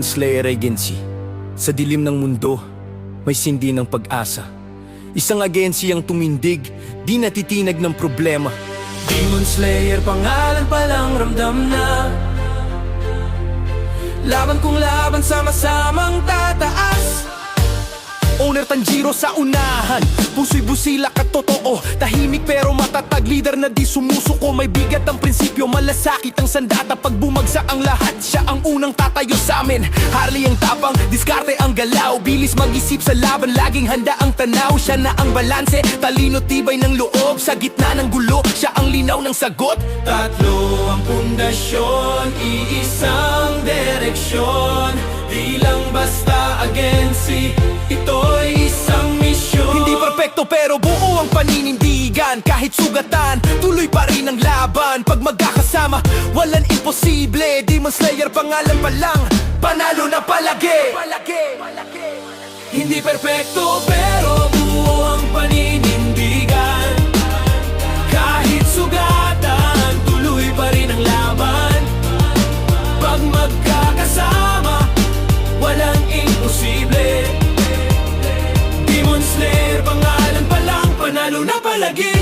Slayer Agency. Sa dilim ng mundo, may sindi ng pag-asa. Isang agensiyang tumindig, di natitinag ng problema. Demon Slayer, pangalan palang ramdam na. Laban kung laban, sama-samang tataas. Owner Tanjiro sa unahan, puso'y busila at totoo. Tahimik pero matatag, leader na di sumusuko. May bigat ang prinsipyo, malasakit ang sandata. Pag bumagsak ang lahat, siya ang unang tatayo sa amin. Harley ang tapang, diskarte ang galaw. Bilis mag-isip sa laban, laging handa ang tanaw. Siya na ang balanse, talino tibay ng loob. Sa gitna ng gulo, siya ang linaw ng sagot. Tatlo ang pundasyon, iisang direksyon. Di lang basta agency, ito'y isang misyon. Hindi perpekto pero buo ang paninindigan. Kahit sugatan, tuloy pa rin ang laban. Pag magkakasama, walang imposible. Demon Slayer, pangalan pa lang, panalo na palagi. Hindi perpekto pero buo ang paninindigan. Kahit sugatan, tuloy pa rin ang laban. Pag magkakasama, walang imposible. Demon Slayer, pangalan pa lang, panalo na palagi.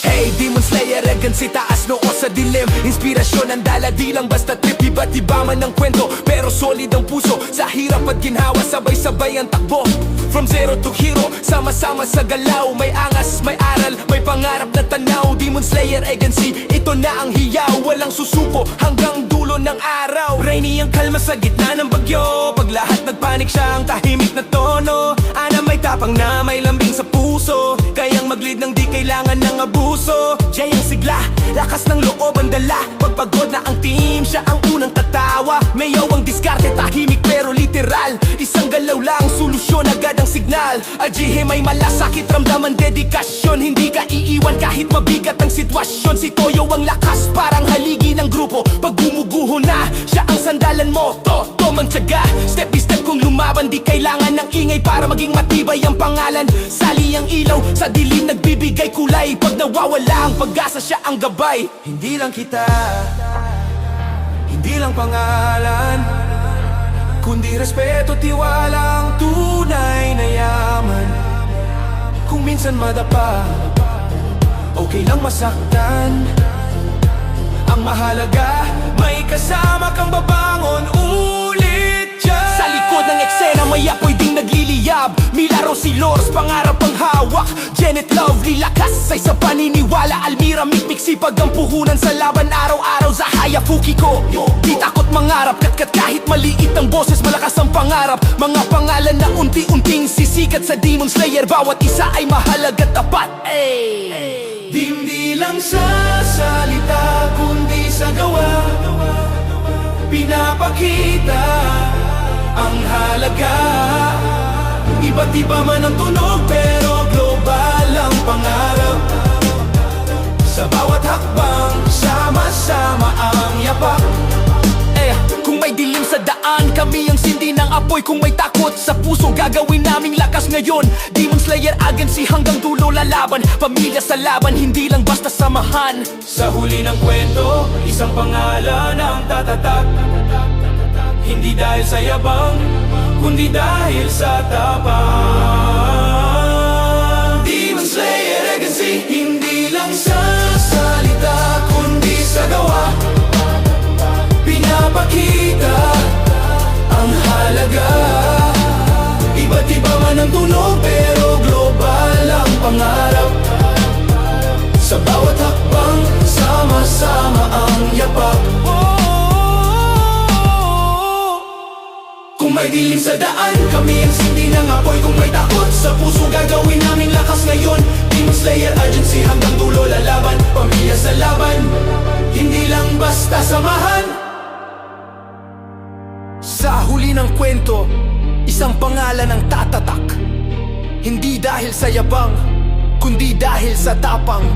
Hey, Demon Slayer, agency, taas noo sa dilim. Inspirasyon ang dala, di lang basta trip. Iba't iba man ang kwento, pero solid ang puso. Sa hirap at ginhawa, sabay-sabay ang takbo. From zero to hero, sama-sama sa galaw. May angas, may aral, may pangarap na tanaw. Demon Slayer Agency, ito na ang hiyaw. Walang susuko hanggang dulo ng araw. Rainy ang kalma sa gitna ng bagyo. Pag lahat nagpanik, siya ang tahimik na tono. Ana may tapang na may lambing sa puso. Kayang mag-lead ng di kailangan ng abuso. Jay ang sigla, lakas ng loob ang dala. Pagpagod na ang team, siya ang unang tatawa. Mayaw ang diskarte, tahimik pero literal. Isang galaw lang, solusyon agad ang signal. Ajihe may malasakit, ramdaman dedikasyon. Hindi ka iiwan kahit mabigat ang sitwasyon. Si Toyo ang lakas, parang haligi ng grupo. Pag gumuguho na, siya ang sandalan mo. Tomang tiyaga, step by step kung lumaban. Di kailangan ng ingay para maging matibay ang pangalan. Sali ang ilaw, sa dilim nagbibigay kulay. Pag nawawala ang pag-asa, siya ang gabay. Hindi lang kita, hindi lang pangalan, kundi respeto, tiwala ang tunay na yaman. Kung minsan madapa, okay lang masaktan. Ang mahalaga, may kasama kang babangon ulit dyan. Sa likod ng eksena, may apoy ding nagliliyab. Milaro si Lors, pangarap ang hawak. Janet Lovely, lakas ay sa paniniwala. Almira, mikmik, sipag ang puhunan sa laban. Araw-araw sa Hayafuki ko, di takot mangarap. Katkat kahit maliit ang boses, malakas ang pangarap. Mga pangalan na unti-unting sisikat sa Demon Slayer. Bawat isa ay mahalaga tapat. Hindi lang sa salita, kundi sa gawa. Pinapakita ang halaga. Iba't iba man ang tunog, pero global ang pangarap. Sa bawat hakbang, sama-sama ang yapak. Kung may dilim sa daan, kami ang sindi ng apoy. Kung may takot sa puso, gagawin naming lakas ngayon. Demon Slayer Agency, hanggang dulo lalaban. Pamilya sa laban, hindi lang basta samahan. Sa huli ng kwento, isang pangalan ang tatatak. Hindi dahil sa yabang, kundi dahil sa tapang. Demon Slayer Agency, hindi lang sa salita, kundi sa gawa. Pinapakita ang halaga. Iba't iba man ang tunog, pero global ang pangarap. Sa bawat hakbang, sama-sama ang yapak. Kung may dilim sa daan, kami ang sindi ng apoy. Kung may takot sa puso, gagawin naming lakas ngayon. Demon Slayer Agency, hanggang dulo lalaban. Pamilya sa laban, hindi lang basta samahan. Sa huli ng kwento, isang pangalan ang tatatak. Hindi dahil sa yabang, kundi dahil sa tapang.